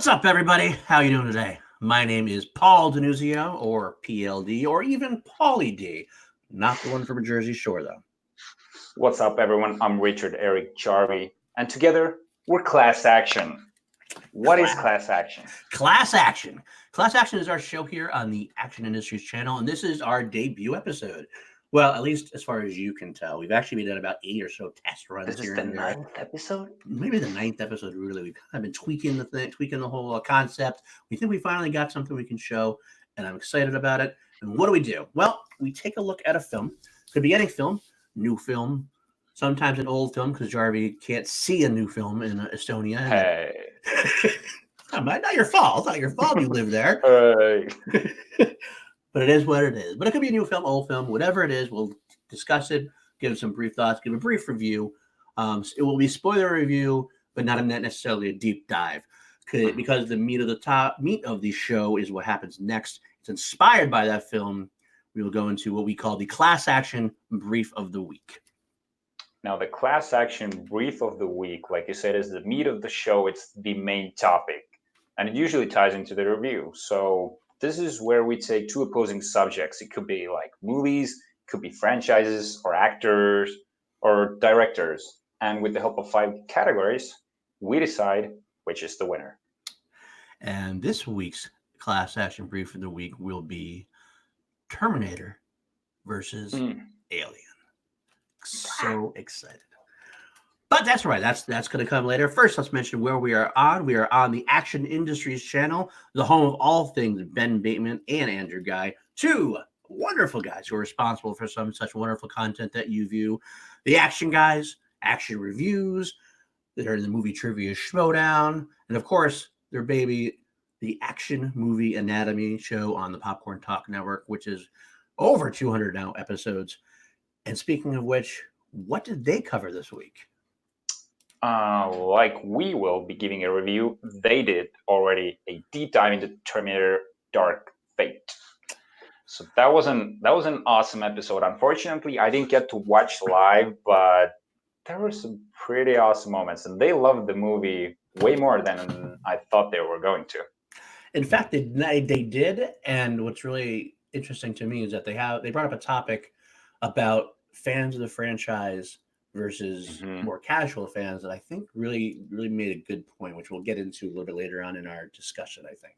What's up, everybody? How you doing today? My name is Paul Denuzio, or PLD, or even Paulie D. Not the one from Jersey Shore, though. What's up, everyone? I'm Richard Eric Jarvie, and together we're Class Action. What is Class Action? Class Action. Class Action is our show here on the Action Industries channel, and this is our debut episode. Well, at least as far as you can tell. We've actually done about 8 or so test runs This here is the and there. ninth episode? Maybe the 9th episode, really. We've kind of been tweaking the whole concept. We think we finally got something we can show, and I'm excited about it. And what do? Well, we take a look at a film. Could be any film, new film, sometimes an old film, because Jarvie can't see a new film in Estonia. Hey. Not your fault. It's not your fault you live there. Hey. But it is what it is. But it could be a new film, old film, whatever it is. We'll discuss it, give some brief thoughts, give a brief review. It will be spoiler review, but not necessarily a deep dive, because the meat of the show is what happens next. It's inspired by that film. We will go into what we call the Class Action Brief of the Week. Now, the Class Action Brief of the Week, like you said, is the meat of the show. It's the main topic, and it usually ties into the review. So this is where we take two opposing subjects. It could be like movies, it could be franchises, or actors, or directors. And with the help of 5 categories, we decide which is the winner. And this week's Class Action Brief of the Week will be Terminator versus Alien. So excited. But that's right. That's going to come later. First, let's mention where we are on. We are on the Action Industries channel, the home of all things Ben Bateman and Andrew Guy, two wonderful guys who are responsible for some such wonderful content that you view. The Action Guys, Action Reviews, they're in the Movie Trivia Schmodown, and of course, their baby, the Action Movie Anatomy show on the Popcorn Talk Network, which is over 200 now episodes. And speaking of which, what did they cover this week? Like we will be giving a review, they did already a deep dive into Terminator Dark Fate. So that was an awesome episode. Unfortunately, I didn't get to watch live, but there were some pretty awesome moments, and they loved the movie way more than I thought they were going to. In fact, they did, and what's really interesting to me is that they brought up a topic about fans of the franchise versus more casual fans that I think really made a good point, which we'll get into a little bit later on in our discussion, I think.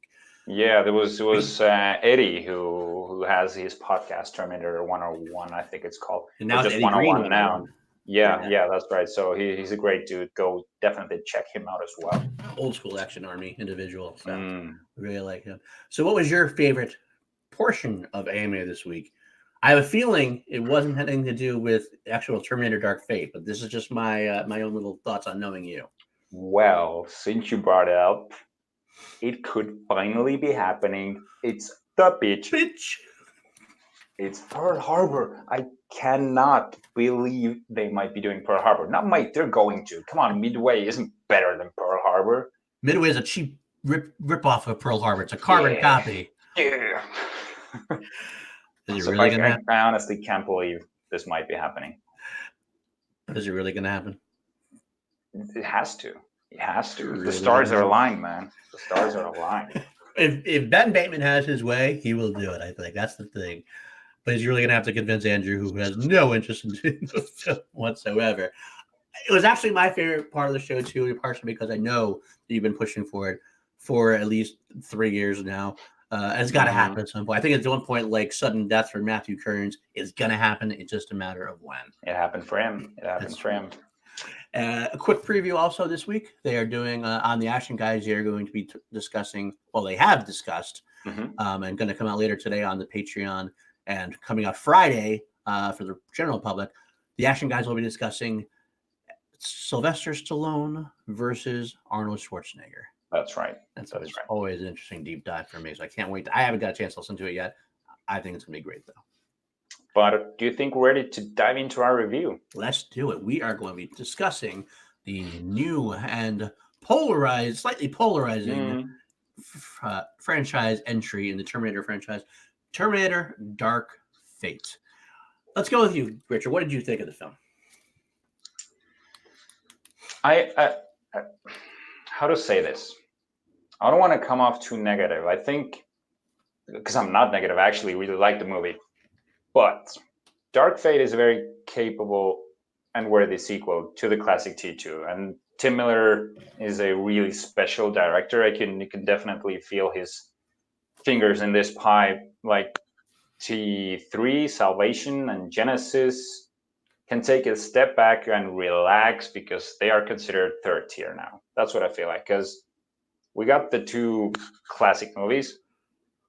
Yeah, there was Eddie who has his podcast Terminator 101, I think it's called. And now just Eddie 101 Green now. Yeah, that's right. So he's a great dude. Go definitely check him out as well. Old school Action Army individual. So really like him. So what was your favorite portion of AMA this week? I have a feeling it wasn't having to do with actual Terminator Dark Fate, but this is just my my own little thoughts on knowing you. Well, since you brought it up, it could finally be happening. It's the bitch. It's Pearl Harbor. I cannot believe they might be doing Pearl Harbor. Not might, they're going to. Come on, Midway isn't better than Pearl Harbor. Midway is a cheap rip off of Pearl Harbor. It's a carbon copy. Yeah. Is it really going to happen? I honestly can't believe this might be happening. Is it really going to happen? It has to. It has to. The stars are aligned, man. The stars are aligned. If Ben Bateman has his way, he will do it, I think. That's the thing. But he's really going to have to convince Andrew, who has no interest in doing the film whatsoever. It was actually my favorite part of the show, too, partially because I know that you've been pushing for it for at least 3 years now. It's got to happen at some point. I think at one point, like sudden death for Matthew Kearns is going to happen. It's just a matter of when. It happened for him. A quick preview also this week. They are doing on the Action Guys. They're going to be discussing. Well, they have discussed, and going to come out later today on the Patreon, and coming out Friday for the general public. The Action Guys will be discussing Sylvester Stallone versus Arnold Schwarzenegger. That's right. That's always an interesting deep dive for me. So I can't wait. I haven't got a chance to listen to it yet. I think it's going to be great, though. But do you think we're ready to dive into our review? Let's do it. We are going to be discussing the new and slightly polarizing franchise entry in the Terminator franchise, Terminator Dark Fate. Let's go with you, Richard. What did you think of the film? I how to say this? I don't want to come off too negative. I think, because I'm not negative, I actually really like the movie. But Dark Fate is a very capable and worthy sequel to the classic T2. And Tim Miller is a really special director. You can definitely feel his fingers in this pie. Like T3, Salvation, and Genesis can take a step back and relax because they are considered third tier now. That's what I feel like. Because we got the two classic movies.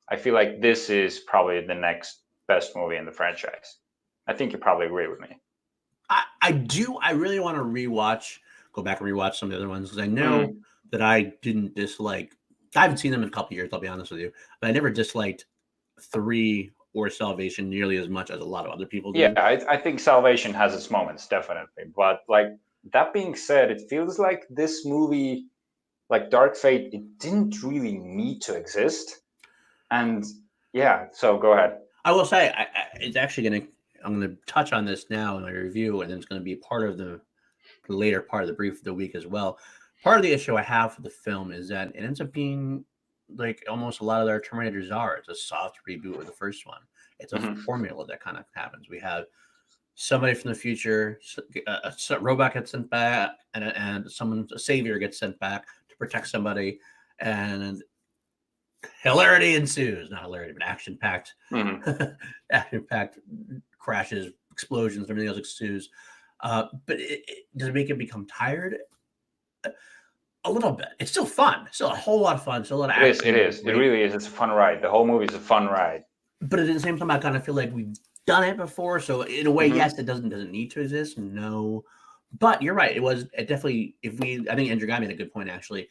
I feel like this is probably the next best movie in the franchise. I think you probably agree with me. I do. I really want to go back and rewatch some of the other ones because I know Mm. that I didn't dislike. I haven't seen them in a couple years. I'll be honest with you, but I never disliked 3 or Salvation nearly as much as a lot of other people Yeah, do. I think Salvation has its moments, definitely. But like that being said, it feels like this movie, like Dark Fate, it didn't really need to exist. And yeah, so go ahead. I will say it's actually going to. I'm going to touch on this now in my review, and it's going to be part of the later part of the brief of the week as well. Part of the issue I have for the film is that it ends up being like almost a lot of their Terminators are. It's a soft reboot of the first one. It's a Mm-hmm. formula that kind of happens. We have somebody from the future, a robot gets sent back, and a savior gets sent back to protect somebody, and hilarity ensues. Not hilarity, but action packed, Mm-hmm. action packed crashes, explosions, everything else ensues. But does it make it become tired? A little bit. It's still fun. Still a whole lot of fun. Still a lot of It is. It action. is. It Great. really is. It's a fun ride. The whole movie is a fun ride. But at the same time, I kind of feel like we've done it before. So in a way, Mm-hmm. yes, it doesn't need to exist. No, but you're right. It definitely. I think Andrew Guy made a good point actually.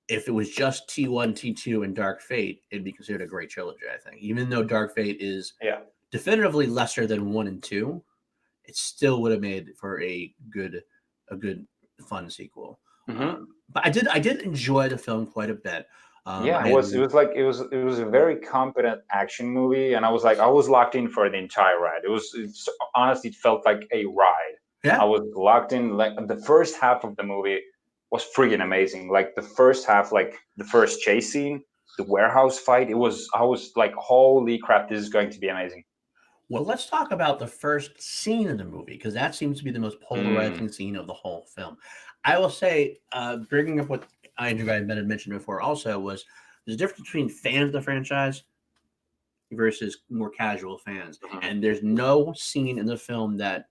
If it was just T1, T2, and Dark Fate, it'd be considered a great trilogy. I think, even though Dark Fate is Yeah. definitively lesser than 1 and 2, it still would have made for a good fun sequel. Mm-hmm. But I did enjoy the film quite a bit. Yeah, I had it was a very competent action movie, and I was locked in for the entire ride. It's honestly it felt like a ride. I yeah. was locked in. Like the first half of the movie was freaking amazing. Like the first half, like the first chase scene, the warehouse fight. I was like, holy crap, this is going to be amazing. Well, let's talk about the first scene in the movie because that seems to be the most Mm, polarizing scene of the whole film. I will say, bringing up what Andrew Guy had mentioned before, also was there's a difference between fans of the franchise versus more casual fans, mhm. and there's no scene in the film that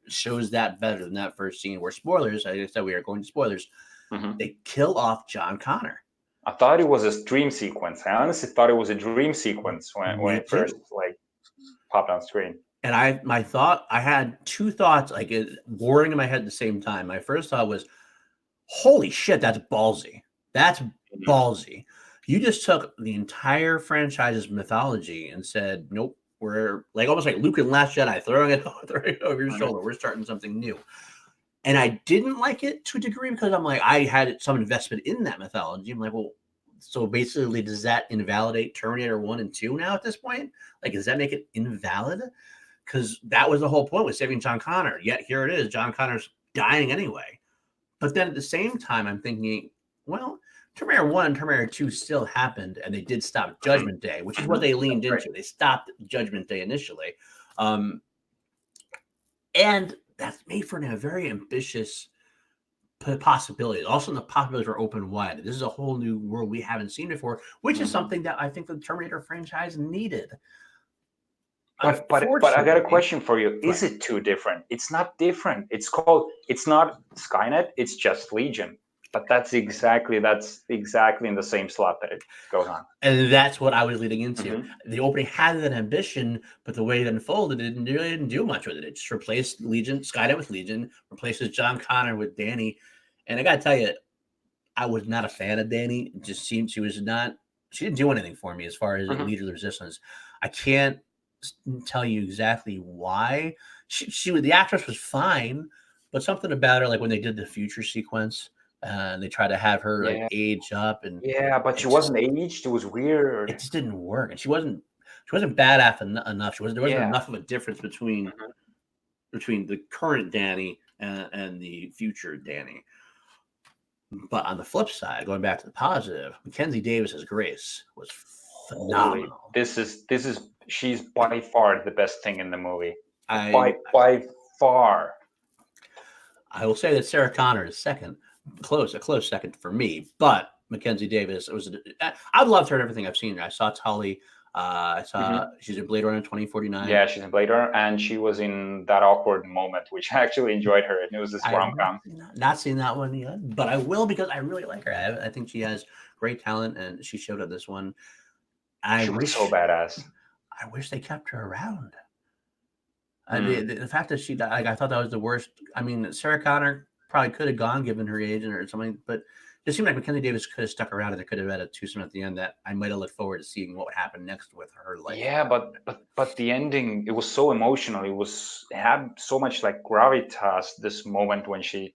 shows that better than that first scene. Where spoilers, I said we are going to spoilers. Mhm. They kill off John Connor. I thought it was a dream sequence. I honestly thought it was a dream sequence when Me it first too. like popped on screen. And I had two thoughts like warring in my head at the same time. My first thought was, holy shit, that's ballsy. That's Mhm. ballsy. You just took the entire franchise's mythology and said, nope, we're like almost like Luke and Last Jedi, throwing it over your Mhm. shoulder. We're starting something new. And I didn't like it to a degree because I'm like, I had some investment in that mythology. I'm like, well, so basically, does that invalidate Terminator 1 and 2 now at this point? Like, does that make it invalid? Because that was the whole point with saving John Connor. Yet here it is, John Connor's dying anyway. But then at the same time, I'm thinking, well, Terminator 1 and Terminator 2 still happened, and they did stop Mhm. Judgment Day, which is what Mhm. they That's leaned right. into. They stopped Judgment Day initially. Um, and that's made for a very ambitious possibilities. Also, the possibilities are open wide. This is a whole new world we haven't seen before, which is Mhm. something that I think the Terminator franchise needed. But I got a Unfortunately, question for you. go Is it too different? It's not different. It's not Skynet, it's just Legion. But that's exactly in the same slot that it goes on. and that's what I was leading into. Hmm. The opening had that ambition, but the way it unfolded, it didn't do much with it. It just replaced Legion, Skynet with Legion, replaces John Connor with Danny. And I got to tell you, I was not a fan of Danny. It just seemed she didn't do anything for me as far as a Hmm. leader of the resistance. I can't tell you exactly why. The actress was fine, but something about her, like when they did the future sequence, and they tried to have her like Yeah. age up, and Yeah, but she it just wasn't aged. It was weird. it just didn't work. And she wasn't badass enough. There wasn't Yeah. enough of a difference Mhm. between the current Danny and the future Danny. But on the flip side, going back to the positive, Mackenzie Davis as Grace was Holy, phenomenal. this is she's by far the best thing in the movie. I By far. I will say that Sarah Connor is second, a close second for me. But Mackenzie Davis I've loved her in everything I've seen. I saw Tully. I saw she's in Blade Runner 2049. Yeah, she's in Blade Runner, and she was in That Awkward Moment, which I actually enjoyed her. It was this I have rom com. not seen that one yet, but I will because I really like her. I think she has great talent, and she showed up this one. She was so badass. I wish they kept her around. Mm. The fact that she died, like, I thought that was the worst. I mean, Sarah Connor probably could have gone given her age or something, but it seemed like Mackenzie Davis could have stuck around and there could have had a twosome at the end that I might have looked forward to seeing what would happen next with her life. Yeah, but the ending, it was so emotional. It had so much like gravitas. This moment when she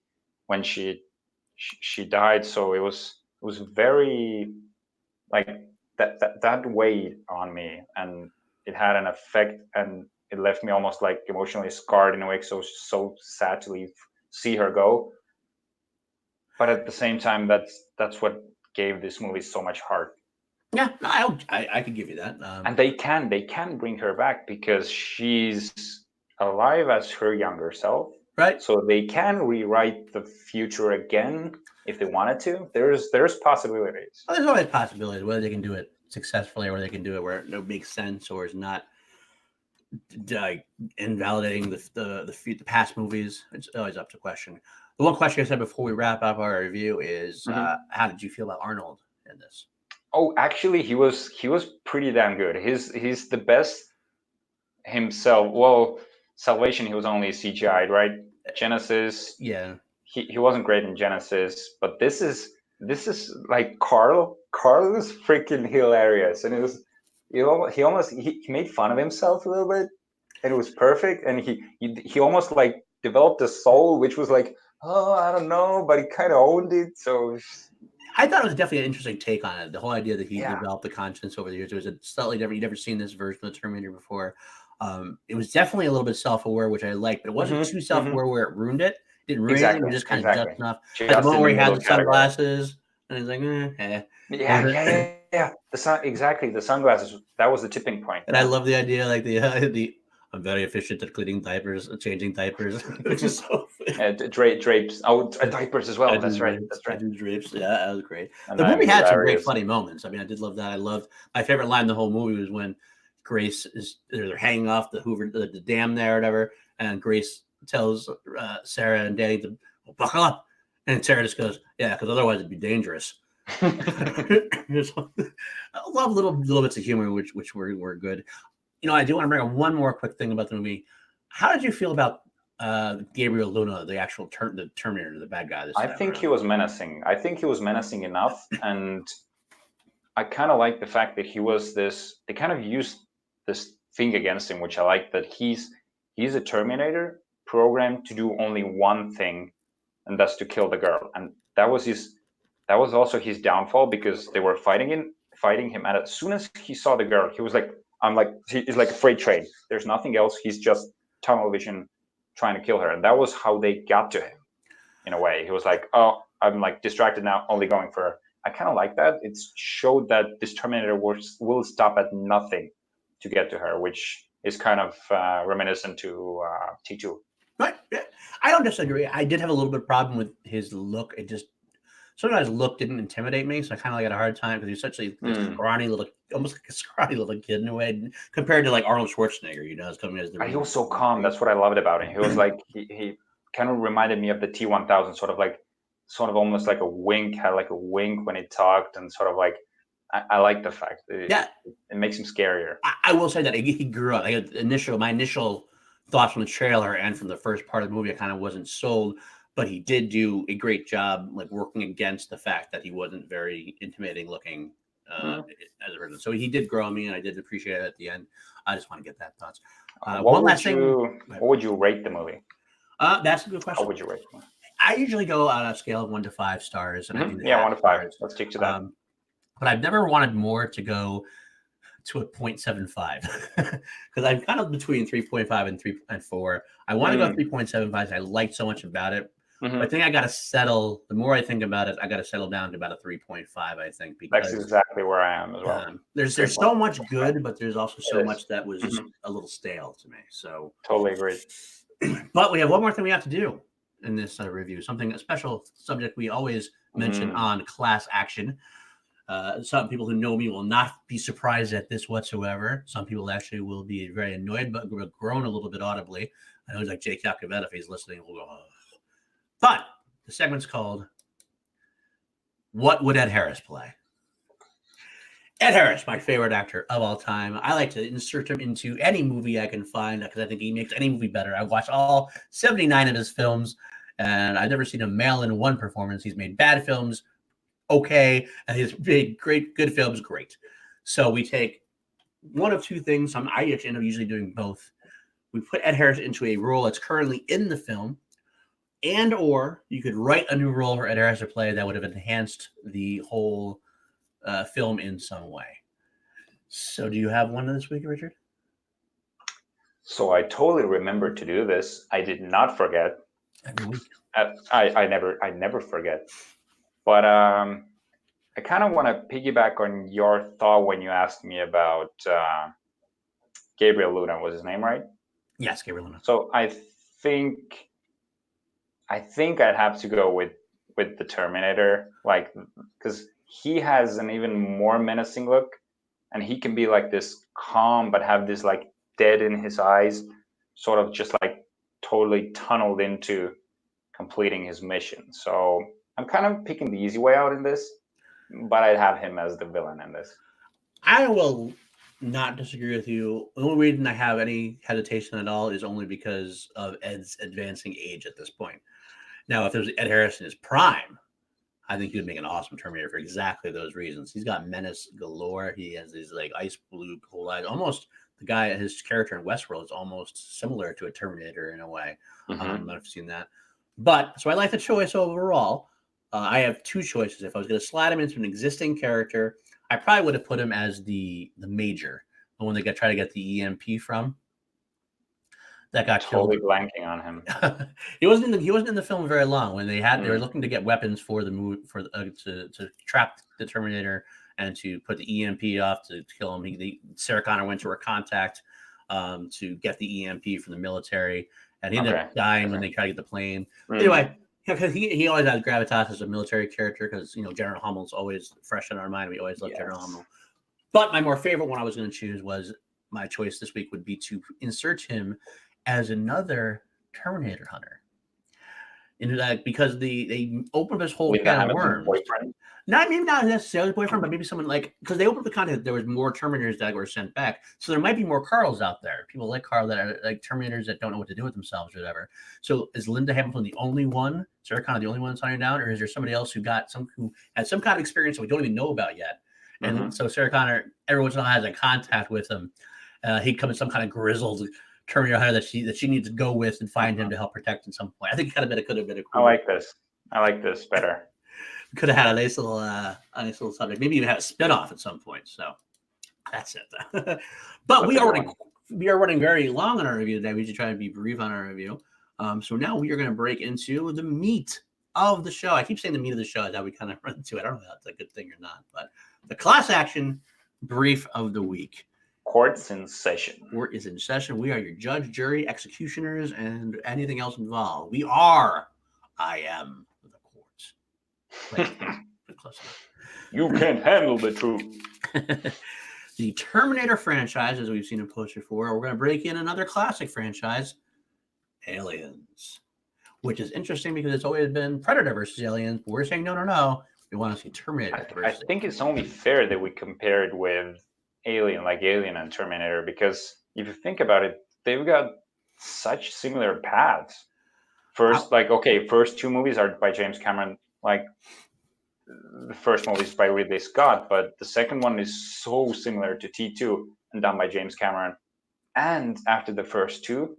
died. So it was very like that weighed on me, and it had an effect, and it left me almost like emotionally scarred in a way. So sad to see her go. But at the same time, that's what gave this movie so much heart. Yeah, I could give you that. And they can bring her back because she's alive as her younger self, right. so they can rewrite the future again if they wanted to. There's possibilities. Well, there's always possibilities whether they can do it successfully or whether they can do it where it makes sense or is not like invalidating the past movies. It's always up to question. The one question I said before we wrap up our review is, how did you feel about Arnold in this? Oh, actually, he was pretty damn good. He's the best himself. Well, Salvation, he was only CGI, right? Genesis, Yeah, he wasn't great in Genesis, but this is like Carl. Carl is freaking hilarious, and he made fun of himself a little bit, and it was perfect. And he almost like developed a soul, which was like, oh, I don't know, but he kind of owned it. So I thought it was definitely an interesting take on it. The whole idea that he yeah. developed the conscience over the years. It was a slightly different. You'd never seen this version of the Terminator before. It was definitely a little bit self-aware, which I liked, but it wasn't too self-aware where it ruined it. It didn't ruin anything. It was just kind of just enough. Like the Just moment in where the he has middle the category. sunglasses and he's like, Yeah. The sunglasses. That was the tipping point. And I love the idea, like the I'm very efficient at cleaning diapers, changing diapers, which is so drapes. Oh, diapers as well. That's right. I do drapes. Yeah, that was great. And The then movie had some great hilarious. funny moments. I mean, I did love that. I loved my favorite line in the whole movie was when Grace they're hanging off the Hoover the dam there or whatever, and Grace tells Sarah and Danny to buckle up, and Sarah just goes, "Yeah, because otherwise it'd be dangerous." I love little bits of humor which were good. You know, I do want to bring up one more quick thing about the movie. How did you feel about Gabriel Luna, the actual the Terminator, the bad guy? I think he was menacing. I think he was menacing enough, and I kind of like the fact that he was this. They kind of used this thing against him, which I like, that he's a Terminator programmed to do only one thing, and that's to kill the girl. And that was also his downfall, because they were fighting him, and as soon as he saw the girl, he was like, he's like a freight train. There's nothing else. He's just tunnel vision trying to kill her, and that was how they got to him. In a way, he was like, oh, I'm like distracted now, only going for her. I kind of like that. It showed that this Terminator will stop at nothing to get to her, which is kind of reminiscent to T2. Right. Yeah. I don't disagree. I did have a little bit of problem with his look. It just sometimes look didn't intimidate me, so I kind of like had a hard time because he's such a scrawny little, almost like a scrawny little kid in a way, compared to like Arnold Schwarzenegger. You know, is coming as the. He was so calm. That's what I loved about him. He was like he kind of reminded me of the T-1000, sort of almost like a wink, had like a wink when he talked, and sort of like I like the fact that it makes him scarier. I will say that he grew up. My initial thoughts from the trailer and from the first part of the movie, I kind of wasn't sold, but he did do a great job, like working against the fact that he wasn't very intimidating looking as a person. So he did grow on me, and I did appreciate it at the end. I just want to get that thoughts. One last thing. What would you rate the movie? That's a good question. How would you rate the movie? I usually go on a scale of 1 to 5 stars. And 1 to 5. Let's stick to that. But I've never wanted more to go to a 0.75 because I'm kind of between 3.5 and 4. I want to go 3.75. I liked so much about it. I think I got to settle. The more I think about it, I got to settle down to about a 3.5. I think That's because exactly where I am as well. There's so much good, but there's also so much that was just Mhm. a little stale to me. So Totally agree. but we have one more thing we have to do in this review. Something a special subject we always mention on Class Action. Some people who know me will not be surprised at this whatsoever. Some people actually will be very annoyed, but groan a little bit audibly. I know he's like Jake Yakoveta, if he's listening, will go, oh. But the segment's called What Would Ed Harris Play? Ed Harris, my favorite actor of all time. I like to insert him into any movie I can find because I think he makes any movie better. I watched all 79 of his films, and I've never seen him mail in one performance. He's made bad films, okay, and he's made good films, great. So we take one of two things. I actually end up usually doing both. We put Ed Harris into a role that's currently in the film, and or you could write a new role for Ed Harris to play that would have enhanced the whole film in some way. So do you have one this week, Richard? So I totally remember to do this. I did not forget. Every week. I never forget. But I kind of want to piggyback on your thought when you asked me about Gabriel Luna. Was his name right? Yes, Gabriel Luna. So I think I'd have to go with the Terminator, like, because he has an even more menacing look, and he can be like this calm but have this like dead in his eyes, sort of just like totally tunneled into completing his mission. So I'm kind of picking the easy way out in this, but I'd have him as the villain in this. I will not disagree with you. The only reason I have any hesitation at all is only because of Ed's advancing age at this point. Now, if there's Ed Harris in his prime, I think he would make an awesome Terminator for exactly those reasons. He's got menace galore. He has these like ice blue cold eyes. Almost the guy, his character in Westworld is almost similar to a Terminator in a way. I don't know if you've seen that. But so I like the choice overall. I have two choices. If I was going to slide him into an existing character, I probably would have put him as the major, the one they try to get the EMP from. That got totally killed. Blanking on him. He wasn't in the film very long. When they were looking to get weapons for the movie to trap the Terminator and to put the EMP off to kill him. Sarah Connor went to her contact to get the EMP from the military, and he ended up dying when they tried to get the plane. Anyway, because he always has gravitas as a military character because General Hummel's always fresh in our mind. We always love General Hummel. But my more favorite one I was going to choose was my choice this week would be to insert him as another Terminator hunter. Into that because they opened this whole can of worms. Boyfriend? Maybe not necessarily boyfriend, but maybe someone like because they opened the content. There was more Terminators that were sent back, so there might be more Carls out there. People like Carl that are like Terminators that don't know what to do with themselves or whatever. So is Linda Hamilton the only one? Sarah Connor the only one that's hunting down, or is there somebody else who had some kind of experience that we don't even know about yet? And so Sarah Connor every once in a while has a contact with him. He'd come in some kind of grizzled Terminator hunter that she needs to go with and find him to help protect at some point. I think it could have been a cool. I like this better. Could have had a nice little subject. Maybe even have a spinoff at some point. So that's it. But we are running very long on our review today. We should try to be brief on our review. So now we are going to break into the meat of the show. I keep saying the meat of the show is how we kind of run into it. I don't know if that's a good thing or not, but the class action brief of the week. Court's in session. Court is in session. We are your judge, jury, executioners, and anything else involved. I am the court. You can't handle the truth. The Terminator franchise, as we've seen in poster 4, we're going to break in another classic franchise, Aliens, which is interesting because it's always been Predator versus Aliens. But we're saying no. We want to see Terminator. I think it's only fair that we compare it with Alien and Terminator, because if you think about it, they've got such similar paths. First two movies are by James Cameron. Like the first movie is by Ridley Scott, but the second one is so similar to T2 and done by James Cameron. And after the first two,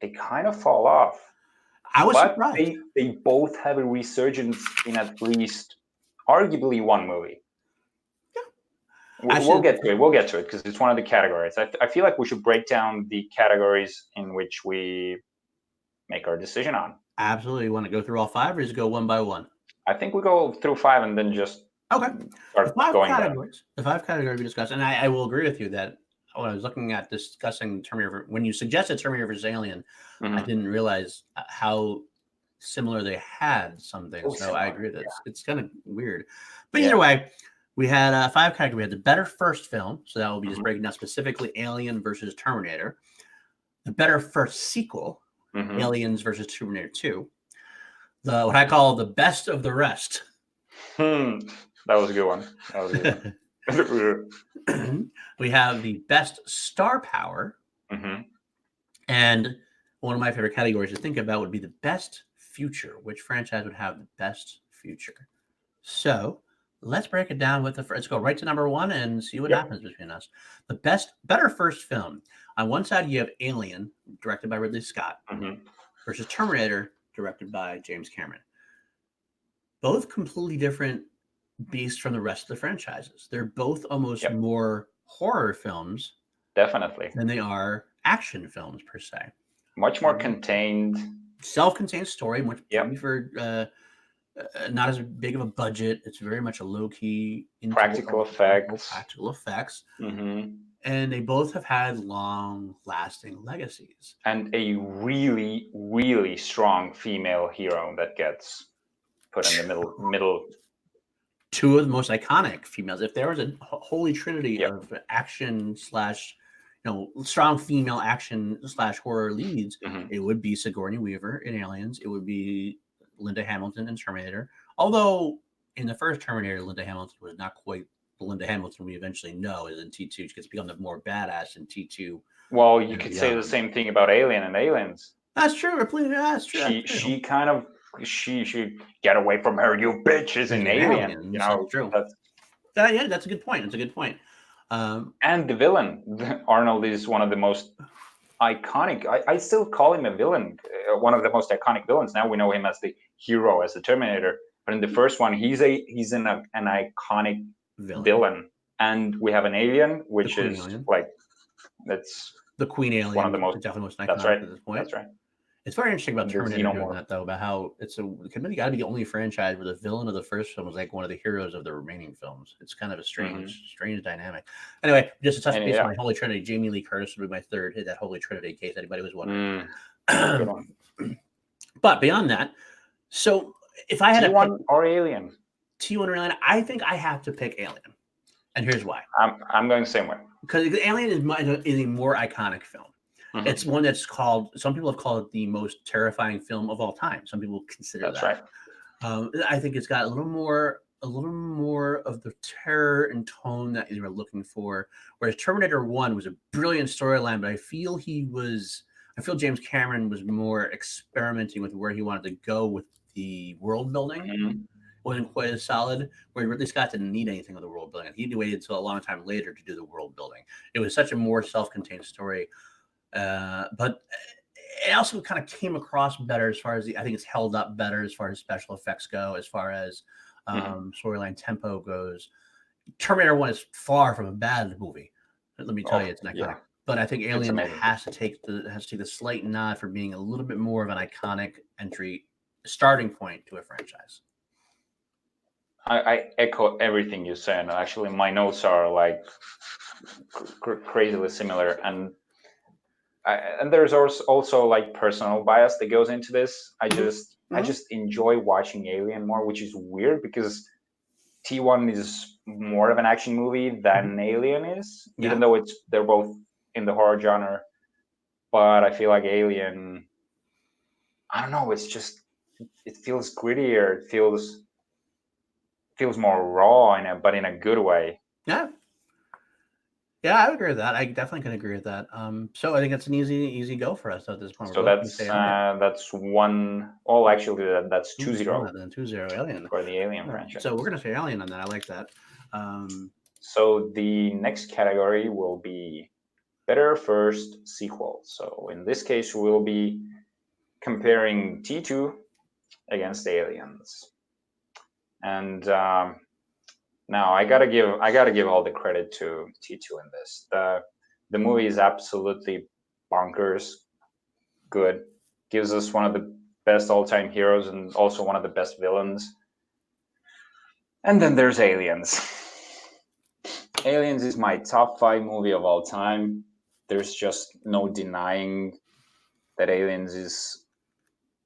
they kind of fall off. I was surprised. They both have a resurgence in at least arguably one movie. We'll get to it because it's one of the categories. I feel like we should break down the categories in which we make our decision on. Absolutely. You want to go through all five or just go one by one? I think we go through 5 and then just Okay. The start five going down. categories. The five categories we discussed, and I will agree with you that when I was looking at discussing Terminator, when you suggested Terminator vs. Alien, I didn't realize how similar they had some things. So I Similar. agree that it's kind of weird. But Yeah. either way, we had five categories. We had the better first film, so that will be just Mhm. breaking down specifically Alien versus Terminator. The better first sequel, Mhm. Aliens versus Terminator 2. The what I call the best of the rest. That was a good one. That was a good one. We have the best star power, and one of my favorite categories to think about would be the best future. Which franchise would have the best future? So let's break it down with the first. Let's go right to number one and see what Yep. happens between us. The better first film. On one side, you have Alien, directed by Ridley Scott, versus Terminator, directed by James Cameron. Both completely different beasts from the rest of the franchises. They're both almost more horror films, definitely, than they are action films per se. Much more contained, self-contained story, much for not as big of a budget. It's very much a low-key practical effects. Practical effects. And they both have had long-lasting legacies. And a really, really strong female hero that gets put in the middle. Two of the most iconic females. If there was a holy trinity of action slash, strong female action slash horror leads, it would be Sigourney Weaver in Aliens. It would be Linda Hamilton in Terminator. Although in the first Terminator, Linda Hamilton was not quite the Linda Hamilton we eventually know is in T2. She gets become the more badass in T2. Well, you could say the same thing about Alien and Aliens. That's true. That's true. She kind of she get away from her, you bitches, in Alien. That's true. That's a good point. It's a good point. And the villain, Arnold, is one of the most iconic. I still call him a villain, one of the most iconic villains. Now we know him as the hero, as the Terminator. But in the first one, he's an iconic villain. And we have an alien, which is alien. That's the Queen Alien. One of the most definitely most iconic at this point. That's right. It's very interesting about Terminator doing that, though, about how it's really got to be the only franchise where the villain of the first film was like one of the heroes of the remaining films. It's kind of a strange dynamic. Anyway, just to touch base on my Holy Trinity, Jamie Lee Curtis would be my third hit that Holy Trinity, in case anybody was wondering. But beyond that, so if I had T1 or Alien, T1 or Alien, I think I have to pick Alien, and here's why. I'm going the same way because Alien is a more iconic film. It's one that's some people have called it the most terrifying film of all time. Some people consider that. Right. I think it's got a little more of the terror and tone that you were looking for. Whereas Terminator 1 was a brilliant storyline, but I feel James Cameron was more experimenting with where he wanted to go with the world building. Wasn't quite as solid. Where Ridley Scott didn't need anything with the world building. He waited until a long time later to do the world building. It was such a more self-contained story. But it also kind of came across better as far as I think it's held up better as far as special effects go, as far as storyline tempo goes. Terminator 1 is far from a bad movie. Let me tell you, it's iconic. Yeah. But I think Alien has to take the slight nod for being a little bit more of an iconic starting point to a franchise. I echo everything you said. Actually, my notes are like crazily similar, and there's also like personal bias that goes into this. I just enjoy watching Alien more, which is weird because T1 is more of an action movie than Alien is, even though they're both in the horror genre. But I feel like Alien, I don't know, it feels grittier. It feels more raw but in a good way. Yeah, I would agree with that. I definitely can agree with that. So I think it's an easy go for us at this point. So that's one. Oh, actually, that's 2-0. Then 2-0 Alien for the Alien franchise. So we're gonna say Alien on that. I like that. So the next category will be better first sequel. So in this case, we'll be comparing T2 against Aliens, and now I gotta give all the credit to T2 in this. The movie is absolutely bonkers good. Gives us one of the best all-time heroes and also one of the best villains. And then there's Aliens. Aliens is my top 5 movie of all time. There's just no denying that Aliens is,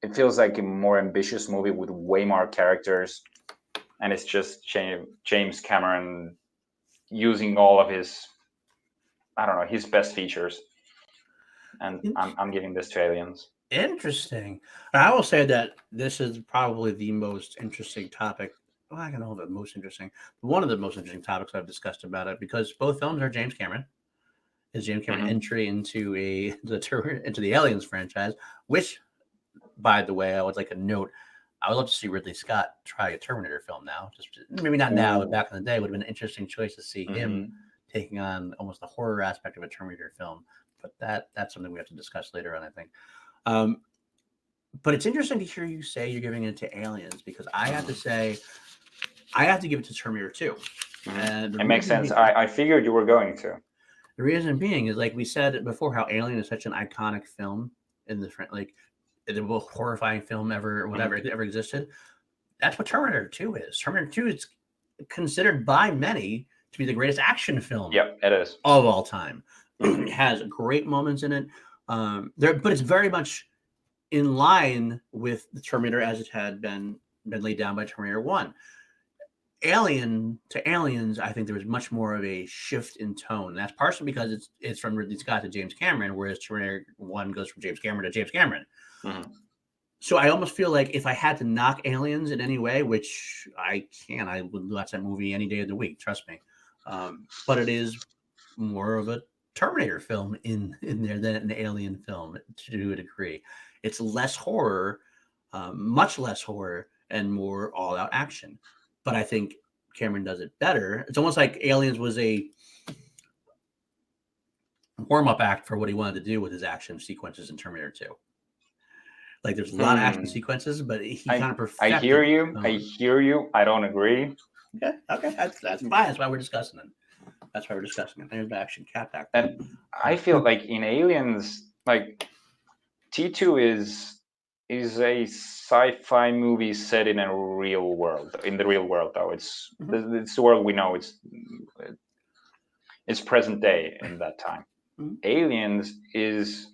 it feels like a more ambitious movie with way more characters, and it's just James Cameron using all of his, I don't know, his best features. And I'm giving this to Aliens. Interesting. I will say that this is probably the most interesting topic. Well, I don't know if the most interesting. One of the most interesting topics I've discussed about it, because both films are James Cameron. Is James Cameron entry into into the Aliens franchise, which, by the way, I would like to note, I would love to see Ridley Scott try a Terminator film now. Just maybe not now, but back in the day, would have been an interesting choice to see him taking on almost the horror aspect of a Terminator film. But that's something we have to discuss later on, I think. But it's interesting to hear you say you're giving it to Aliens, because I have to say, I have to give it to Terminator 2. And it makes sense. I figured you were going to. The reason being is, like we said before, how Alien is such an iconic film in the like the most horrifying film ever, whatever ever existed. That's what Terminator 2 is. Terminator 2 is considered by many to be the greatest action film. Yep, it is, of all time. It has great moments in it, but it's very much in line with the Terminator as it had been laid down by Terminator 1. Alien to Aliens, I think there was much more of a shift in tone. That's partially because it's from Ridley Scott to James Cameron, whereas Terminator 1 goes from James Cameron to James Cameron. So I almost feel like if I had to knock Aliens in any way, which I can, I would watch that movie any day of the week, trust me. But it is more of a Terminator film in there than an Alien film to a degree. It's less horror, much less horror, and more all-out action. But I think Cameron does it better. It's almost like Aliens was a warm-up act for what he wanted to do with his action sequences in Terminator 2. Like, there's a lot of action sequences, but he kind of perfected. I hear you. I don't agree. Okay. That's fine. That's why we're discussing it. There's the action cat back. And I feel like in Aliens, like T2 is a sci-fi movie set in a real world. In the real world, though, it's the world we know. It's present day in that time. Aliens is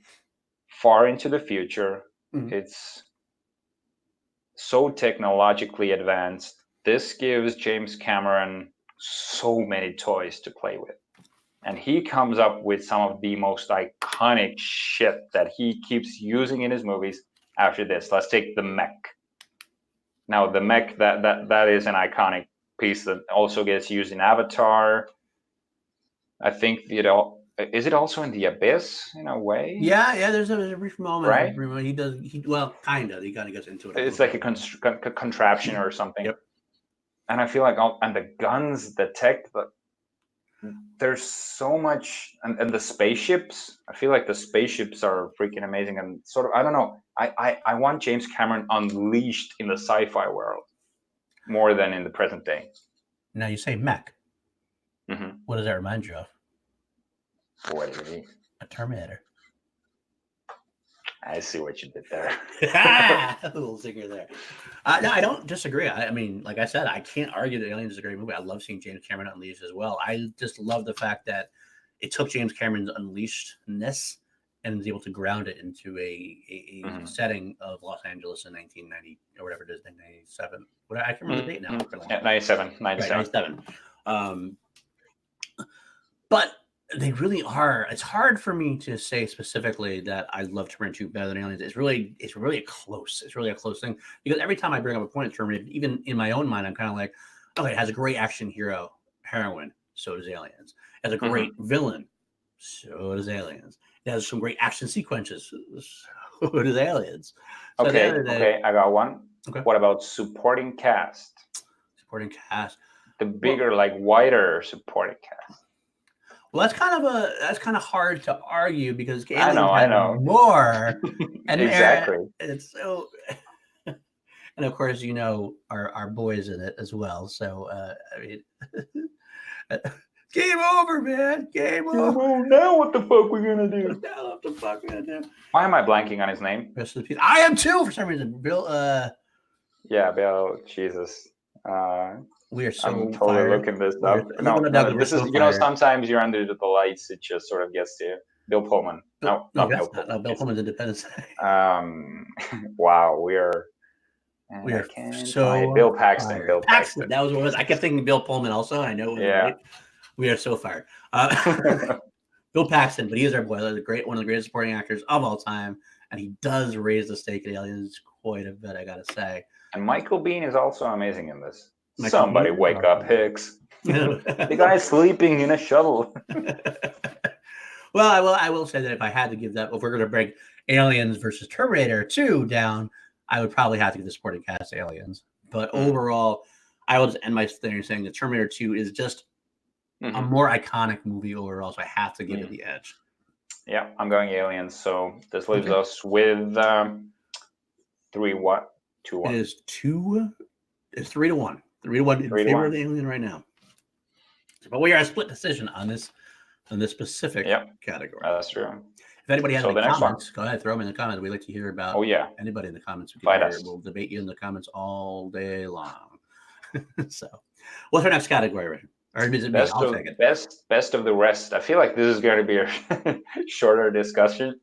far into the future. It's so technologically advanced. This gives James Cameron so many toys to play with. And he comes up with some of the most iconic shit that he keeps using in his movies after this. Let's take the mech. Now, the mech, that is an iconic piece that also gets used in Avatar. I think is it also in The Abyss in a way? Yeah. There's a brief moment, right? He does. Well, kind of. He kind of gets into it. It's like a contraption or something. Yep. And I feel like and the guns, the tech, there's so much, and the spaceships. I feel like the spaceships are freaking amazing, and sort of, I don't know. I want James Cameron unleashed in the sci-fi world more than in the present day. Now you say mech. What does that remind you of? What is it? A Terminator. I see what you did there. A little zinger there. No, I don't disagree. I mean, like I said, I can't argue that Aliens is a great movie. I love seeing James Cameron unleashed as well. I just love the fact that it took James Cameron's unleashedness and was able to ground it into a setting of Los Angeles in 1990 or whatever it is, 1997. I can't remember the date now. Yeah, 97. Right, 97. But they really are. It's hard for me to say specifically that I love Terminator 2 better than Aliens. It's really a close thing, because every time I bring up a point of Terminator, even in my own mind, I'm kind of like, okay, it has a great action heroine, so does Aliens. It has a great villain, so does Aliens. It has some great action sequences, so does Aliens. So okay, I got one. Okay. What about supporting cast? Supporting cast. The bigger, wider supporting cast. Well, that's kind of hard to argue, because Aliens I know more. And exactly. It's so, and of course, our boys in it as well. So I mean, game over, man. Game over. Now what the fuck we gonna do? Now the fuck, man? Why am I blanking on his name? Rest of the piece. I am too, for some reason. Bill. Yeah, Bill. Jesus. We are so I'm totally fired. looking this up. This is sometimes you're under the lights. It just sort of gets to you. Bill Pullman. No, not Bill Pullman. No, Bill Pullman's Independence Day. Wow, we are so Bill Paxton. fired. Bill Paxton. That was what it was. I kept thinking Bill Pullman also. I know it was right. We are so fired. Bill Paxton, but he is our boy. One of the greatest supporting actors of all time, and he does raise the stake in Aliens quite a bit, I gotta say. And Michael Biehn is also amazing in this. Somebody wake up, Hicks. The guy's sleeping in a shuttle. Well, I will say that if I had to give that, if we're going to break Aliens versus Terminator 2 down, I would probably have to give the supporting cast Aliens. But overall, I will just end my thing saying that Terminator 2 is just a more iconic movie overall, so I have to give it the edge. Yeah, I'm going Aliens. So this leaves us with 3-1, 2-1. It is 3-1. 3-1 in favor of the Alien right now. But we are a split decision on this specific category. That's true. If anybody has any comments, go ahead, throw them in the comments. We'd like to hear about anybody in the comments. We'll debate you in the comments all day long. So, what's our next category? Or is it best me? I'll take it. Best of the rest. I feel like this is going to be a shorter discussion.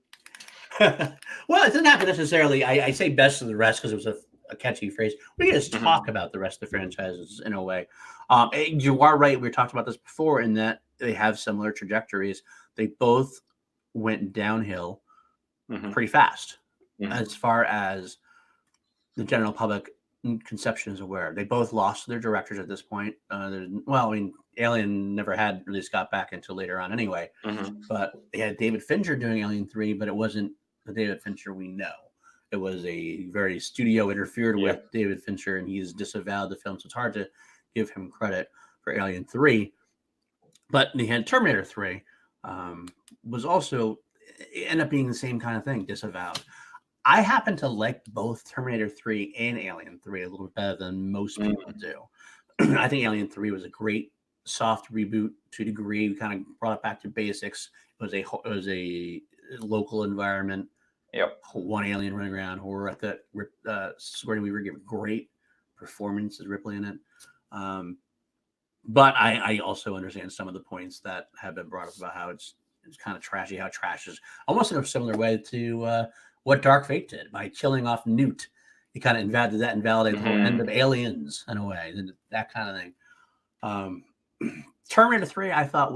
Well, it doesn't have to necessarily. I say best of the rest because it was a catchy phrase. We can just talk about the rest of the franchises in a way. You are right. We talked about this before in that they have similar trajectories. They both went downhill pretty fast as far as the general public conception is aware. They both lost their directors at this point. Alien never had really got back until later on anyway. But they had David Fincher doing Alien 3, but it wasn't the David Fincher we know. It was a very studio interfered with David Fincher, and he's disavowed the film, so it's hard to give him credit for Alien 3. But they had Terminator 3, was also ended up being the same kind of thing, disavowed. I happen to like both Terminator 3 and Alien 3 a little bit better than most people do. I think Alien 3 was a great soft reboot to a degree. We kind of brought it back to basics. It was a local environment. One alien running around, horror at that. Sigourney Weaver gave a great performance as Ripley in it. But I also understand some of the points that have been brought up about how it's kind of trashy, how trash is almost in a similar way to what Dark Fate did by killing off Newt. He kind of invalidated the whole end of Aliens in a way, that kind of thing. Terminator 3, I thought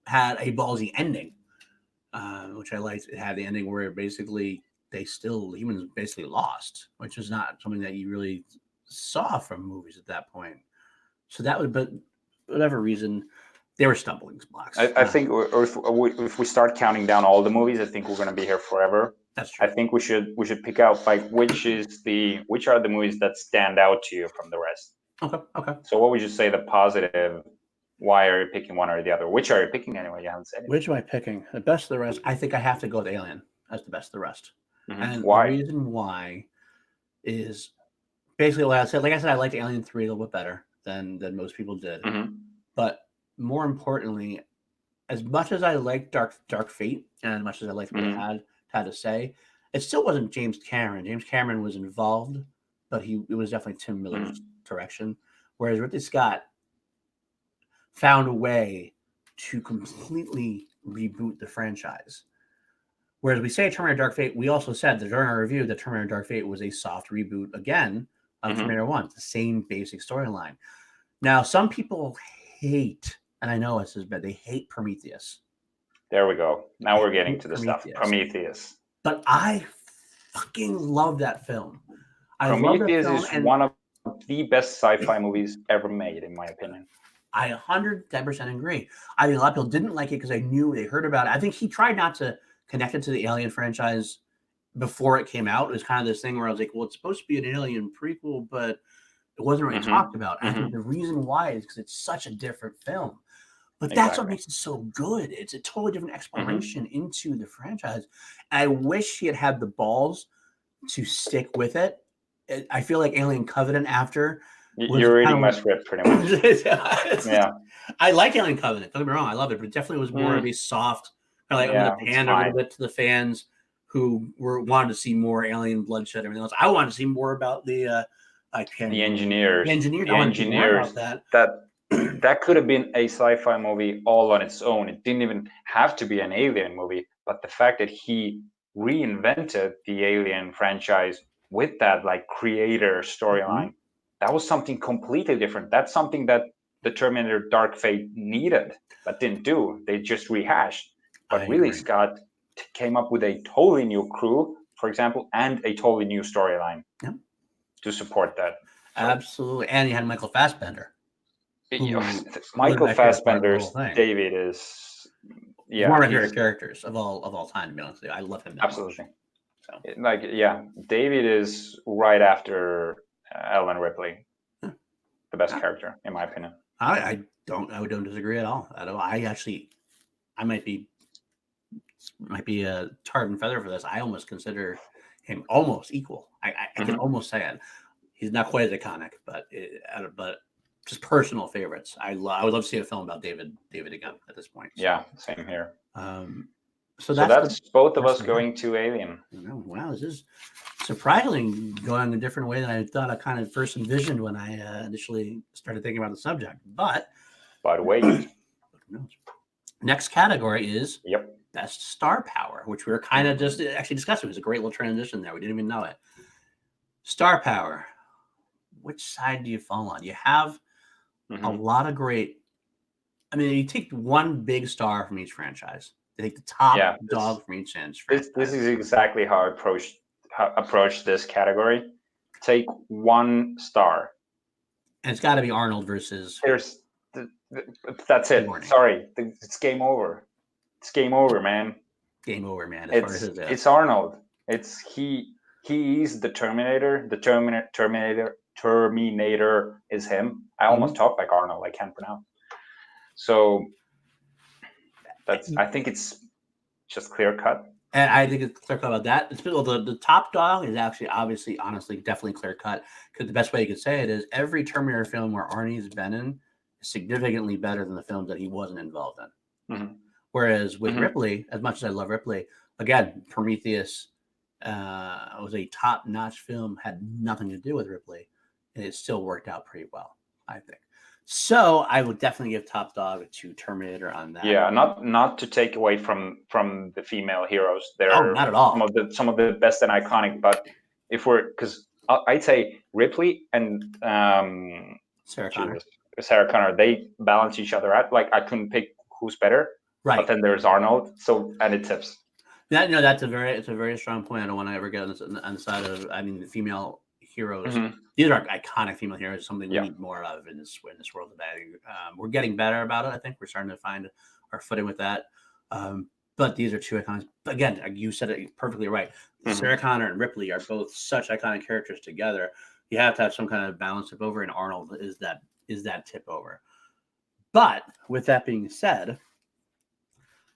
had a ballsy ending, which I liked. It had the ending where basically humans basically lost, which is not something that you really saw from movies at that point. So that would, but whatever reason, they were stumbling blocks. I think if we start counting down all the movies, I think we're going to be here forever. That's true. I think we should pick out which are the movies that stand out to you from the rest. Okay. So what would you say the positive? Why are you picking one or the other? Which are you picking anyway? You haven't said it. Which am I picking? The best of the rest. I think I have to go with Alien as the best of the rest. And why? The reason why is basically what I said. Like I said, I liked Alien 3 a little bit better than most people did. But more importantly, as much as I liked Dark Fate and as much as I liked what it had to say, it still wasn't James Cameron. James Cameron was involved, but it was definitely Tim Miller's direction. Whereas Ridley Scott found a way to completely reboot the franchise. Whereas we say Terminator Dark Fate, we also said that during our review that Terminator Dark Fate was a soft reboot again of Terminator 1. It's the same basic storyline. Now, some people hate, and I know this is bad, they hate Prometheus. There we go. Now we're getting to the stuff. Prometheus. But I fucking love that film. Prometheus is one of the best sci-fi movies ever made, in my opinion. I 110% agree. I think a lot of people didn't like it because they heard about it. I think he tried not to connect it to the Alien franchise before it came out. It was kind of this thing where I was like, well, it's supposed to be an Alien prequel, but it wasn't really talked about. I think the reason why is because it's such a different film. But that's what makes it so good. It's a totally different exploration into the franchise. I wish he had the balls to stick with it. I feel like Alien Covenant after. You're reading my script pretty much. I like Alien Covenant. Don't get me wrong. I love it. But it definitely was more of a soft I'm going to it's pan a little fine. bit to the fans who wanted to see more alien bloodshed and everything else. I wanted to see more about the The engineers. engineers. The I wanted to see more engineers. about that. That could have been a sci-fi movie all on its own. It didn't even have to be an alien movie, but the fact that he reinvented the Alien franchise with that like creator storyline, that was something completely different. That's something that the Terminator Dark Fate needed, but didn't do. They just rehashed. But really, Scott came up with a totally new crew, for example, and a totally new storyline to support that. So, absolutely. And you had Michael Fassbender. Michael Fassbender's David is one of my favorite characters of all time, to be honest with you. I love him absolutely. Much. So. David is right after Ellen Ripley, the best character in my opinion. I don't disagree at all. I might be a tarred and feather for this. I almost consider him almost equal. I can almost say it. He's not quite as iconic, but just personal favorites. I would love to see a film about David again at this point. So. Yeah, same here. So that's both of us going to Alien. Wow, this is surprisingly going a different way than I thought I kind of first envisioned when I initially started thinking about the subject. But wait. Next category is best star power, which we were kind of just actually discussing. It was a great little transition there. We didn't even know it. Star power. Which side do you fall on? You have a lot of great. I mean, you take one big star from each franchise. You take the top dog from each franchise. This is exactly how I approach this category. Take one star. And it's got to be Arnold versus. That's it. Sorry, it's game over. It's game over, man. Game over, man. It's Arnold. He is the Terminator. The Terminator is him. I almost talk like Arnold. I can't pronounce. So I think it's just clear cut. And I think it's clear cut about that. The top dog is actually honestly, definitely clear cut. Because the best way you could say it is every Terminator film where Arnie's been in is significantly better than the films that he wasn't involved in. Whereas with Ripley, as much as I love Ripley, again, Prometheus was a top-notch film, had nothing to do with Ripley, and it still worked out pretty well, I think. So I would definitely give top dog to Terminator on that. Yeah, not to take away from the female heroes. They're not at all. Some of the best and iconic. But because I'd say Ripley and Sarah Connor. Sarah Connor, they balance each other out. Like I couldn't pick who's better. Right. But then there's Arnold. And it tips. That's a very strong point. I don't want to ever get on the side of the female heroes. These are iconic female heroes. Something we need more of in this world today. We're getting better about it. I think we're starting to find our footing with that. But these are two icons. Again, you said it perfectly right. Sarah Connor and Ripley are both such iconic characters together. You have to have some kind of balance tip over, and Arnold is that tip over. But with that being said,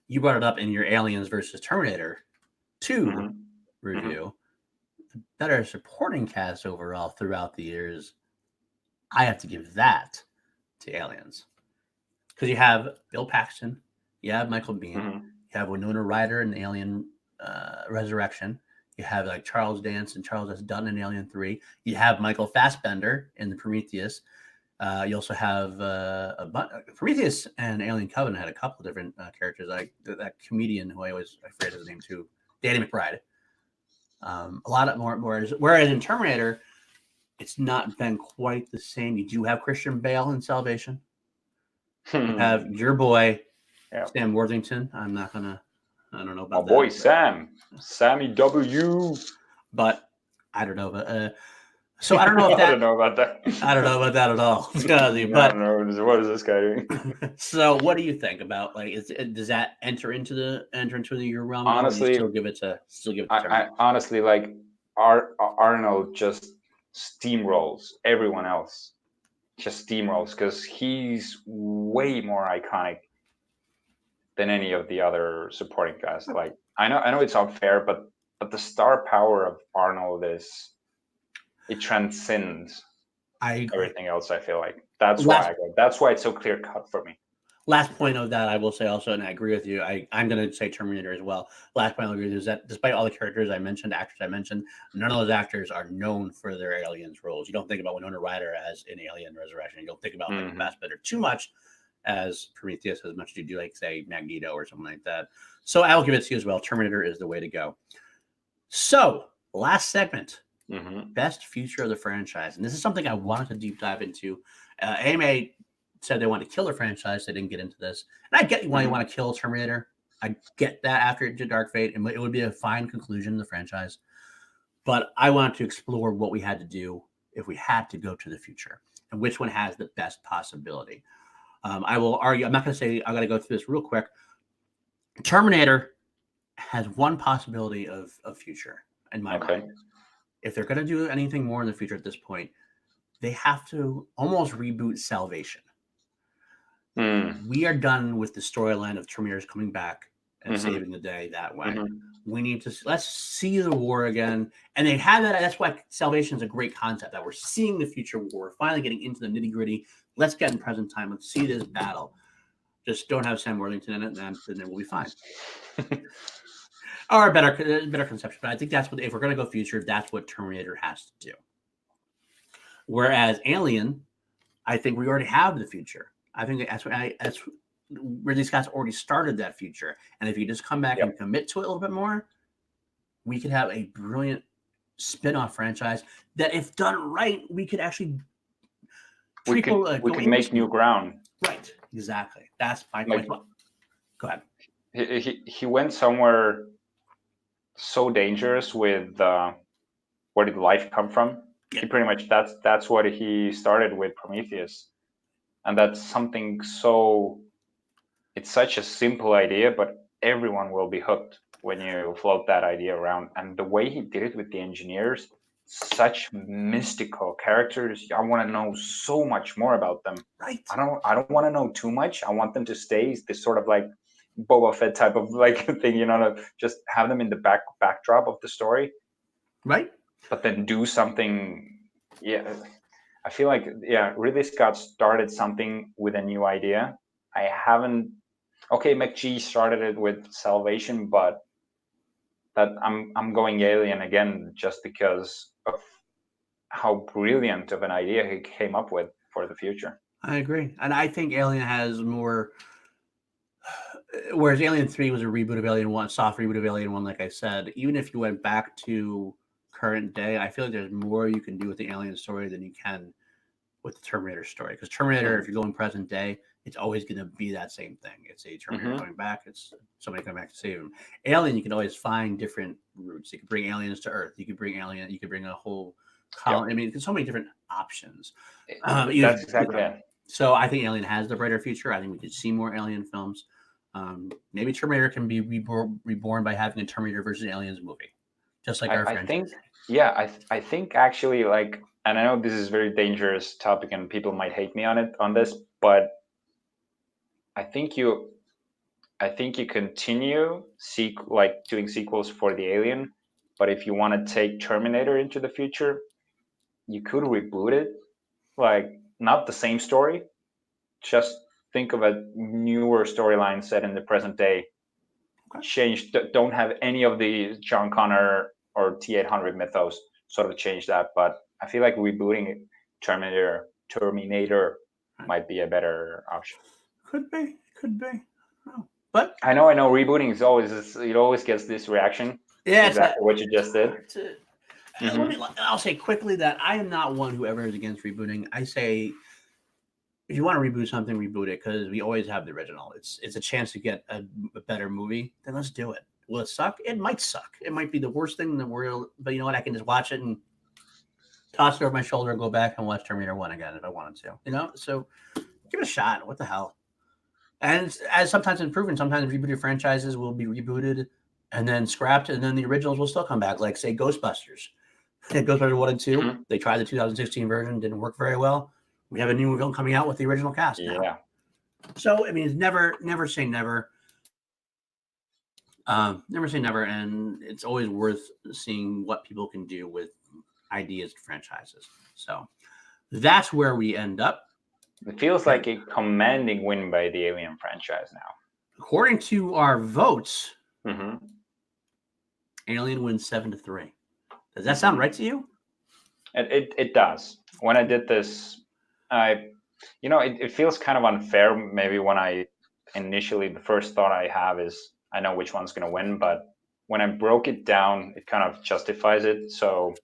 you brought it up in your Aliens versus Terminator 2 review. The better supporting cast overall throughout the years, I have to give that to Aliens. Because you have Bill Paxton, you have Michael Biehn, you have Winona Ryder in Alien Resurrection, you have like Charles Dance and Charles S. Dutton in Alien 3, you have Michael Fassbender in the Prometheus. You also have Prometheus and Alien Covenant had a couple different characters, like that comedian who I forget his name too, Danny McBride. A lot of more. Whereas in Terminator, it's not been quite the same. You do have Christian Bale in Salvation. You have your boy, Sam Worthington. I don't know about my boy Sammy W. But I don't know. But so I don't know if that. I don't know about that. I don't know about that at all. But I don't know. What is this guy doing? So, what do you think about does that enter into your realm? Honestly, still give it to I honestly like Arnold just steamrolls everyone else. Just steamrolls because he's way more iconic than any of the other supporting cast. Like I know it's unfair, but the star power of Arnold it transcends everything else. I feel like that's why it's so clear cut for me. Last point of that, I will say also, and I agree with you. I'm going to say Terminator as well. Last point I agree with you is that despite all the characters I mentioned, actors I mentioned, none of those actors are known for their aliens roles. You don't think about Winona Ryder as in Alien Resurrection. You don't think about Michael Fassbender too much as Prometheus, as much as you do like say Magneto or something like that. So I'll give it to you as well. Terminator is the way to go. So last segment, best future of the franchise, and this is something I wanted to deep dive into. AMA said they want to kill the franchise. They didn't get into this. And I get why you want to kill Terminator. I get that after it did Dark Fate. It would be a fine conclusion in the franchise. But I wanted to explore what we had to do if we had to go to the future and which one has the best possibility. I will argue. I'm not going to say I'm going to go through this real quick. Terminator has one possibility of future in my mind. If they're going to do anything more in the future at this point, they have to almost reboot Salvation. We are done with the storyline of Terminators coming back and saving the day that way. We need to let's see the war again, and they have that. That's why Salvation is a great concept. That we're seeing the future war, we're finally getting into the nitty gritty. Let's get in present time. Let's see this battle. Just don't have Sam Worthington in it, and then we'll be fine. Or a better conception. But I think that's what if we're going to go future, that's what Terminator has to do. Whereas Alien, I think we already have the future. I think that's Ridley Scott's already started that future. And if you just come back and commit to it a little bit more, we could have a brilliant spin-off franchise that, if done right, we could actually we could make new ground. Right. Exactly. That's my point. Go ahead. He went somewhere so dangerous with where did life come from? He pretty much that's what he started with Prometheus. And that's something it's such a simple idea, but everyone will be hooked when you float that idea around. And the way he did it with the engineers, such mystical characters. I want to know so much more about them. Right. I don't want to know too much. I want them to stay this sort of like Boba Fett type of like thing, to just have them in the backdrop of the story. Right. But then do something. Yeah. I feel like, Ridley Scott started something with a new idea. McGee started it with Salvation, but that I'm going Alien again just because of how brilliant of an idea he came up with for the future. I agree. And I think Alien has more, whereas Alien 3 was a reboot of Alien 1, soft reboot of Alien 1, like I said, even if you went back to current day, I feel like there's more you can do with the Alien story than you can with the Terminator story. Because Terminator, if you're going present day, it's always going to be that same thing. It's a Terminator coming back. It's somebody coming back to save him. Alien, you can always find different routes. You could bring aliens to Earth. You could bring a whole colony. I mean, there's so many different options. That's exactly it. So I think Alien has the brighter future. I think we could see more Alien films. Maybe Terminator can be reborn by having a Terminator versus Aliens movie, just like our franchise. I think actually, like, and I know this is a very dangerous topic and people might hate me on this, but I think you continue doing sequels for the Alien, but if you want to take Terminator into the future, you could reboot it, like not the same story, just think of a newer storyline set in the present day. Don't have any of the John Connor or T-800 mythos, sort of change that, but I feel like rebooting Terminator might be a better option. Could be. Oh. But I know rebooting is always gets this reaction. Yeah, exactly what you just did. I'll say quickly that I am not one who ever is against rebooting. I say if you want to reboot something, reboot it, because we always have the original. It's a chance to get a better movie. Then let's do it. Will it suck? It might suck. It might be the worst thing in the world. But you know what? I can just watch it and toss it over my shoulder and go back and watch Terminator 1 again if I wanted to. So give it a shot. What the hell? And as sometimes improving, sometimes rebooted franchises will be rebooted and then scrapped, and then the originals will still come back. Like, say, Ghostbusters. Ghostbusters 1 and 2. They tried the 2016 version. Didn't work very well. We have a new film coming out with the original cast now. Yeah. So, I mean, it's never say never. Never say never, and it's always worth seeing what people can do with ideas and franchises. So that's where we end up. It feels like a commanding win by the Alien franchise now. According to our votes, Mm-hmm. Alien wins 7-3. Does that sound right to you? It does. When I did this, it feels kind of unfair. Maybe when I initially, the first thought I have is I know which one's going to win, but when I broke it down, it kind of justifies it. So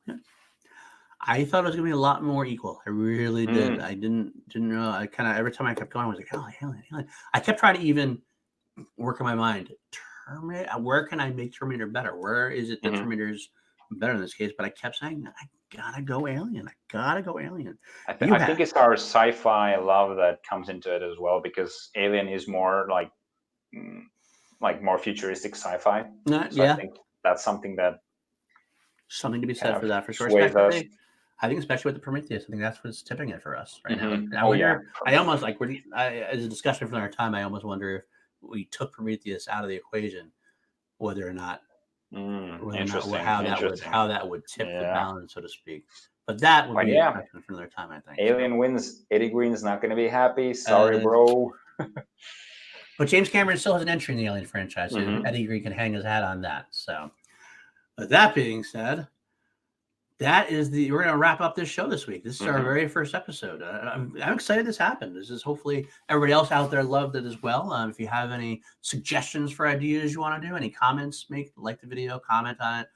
I thought it was gonna be a lot more equal. I really did. I didn't know. I kind of every time I kept going, I was like, oh, Alien. I kept trying to even work in my mind. Terminator. Where can I make Terminator better? Where is it that Terminator's better in this case? But I kept saying, I gotta go Alien. I gotta go Alien. I think it's our sci-fi love that comes into it as well, because Alien is more like more futuristic sci-fi. So I think that's something that something to be said for that for sure. sways us. I think especially with the Prometheus, I think that's what's tipping it for us right now. Oh yeah, I almost like as a discussion from our time. I almost wonder if we took Prometheus out of the equation, whether or not how that would tip the balance, so to speak. But that would be a question for another time, I think. Alien wins. Eddie Green's not going to be happy. Sorry, bro. But James Cameron still has an entry in the Alien franchise, so Eddie Green can hang his hat on that. So, but that being said, we're going to wrap up this show this week. This is our very first episode. I'm excited this happened. This is hopefully everybody else out there loved it as well. If you have any suggestions for ideas you want to do, any comments, like the video, comment on it,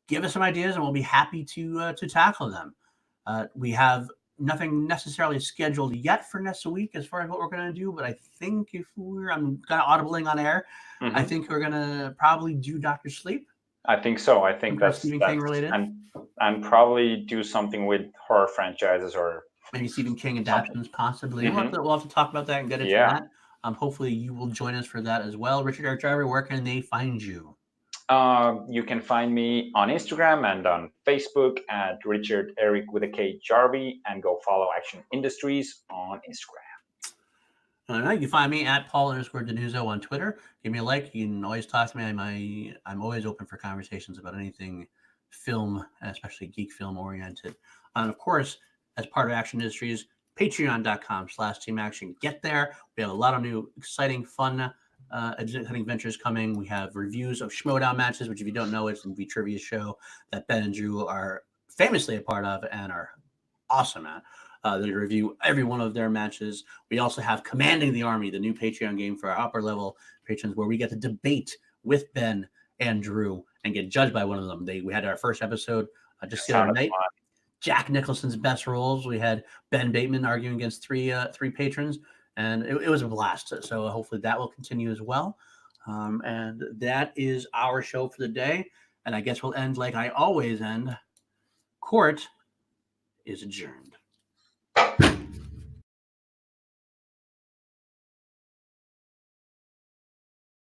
give us some ideas, and we'll be happy to tackle them. We have nothing necessarily scheduled yet for next week as far as what we're going to do, but I think I'm kind of audibling on air. I think we're going to probably do Dr. Sleep. I think so. I think that's Stephen King related, and probably do something with horror franchises or maybe Stephen King adaptations, possibly. We'll have to talk about that and get into that. Hopefully, you will join us for that as well. Richard Eric Driver, where can they find you? You can find me on Instagram and on Facebook at Richard Eric with a K Jarvie, and go follow Action Industries on Instagram. You can find me at Paul_Denuzzo on Twitter. Give me a like. You can always talk to me. I'm always open for conversations about anything film, especially geek film oriented. And of course, as part of Action Industries, patreon.com/Team Action. Get there. We have a lot of new, exciting, fun, exciting ventures coming. We have reviews of Schmodown matches, which if you don't know, it's the trivia show that Ben and Drew are famously a part of and are awesome at. They review every one of their matches. We also have Commanding the Army, the new Patreon game for our upper level patrons, where we get to debate with Ben and Drew and get judged by one of them. We had our first episode just the other night. Jack Nicholson's best roles. We had Ben Bateman arguing against three patrons, and it was a blast. So hopefully that will continue as well. And that is our show for the day. And I guess we'll end like I always end. Court is adjourned.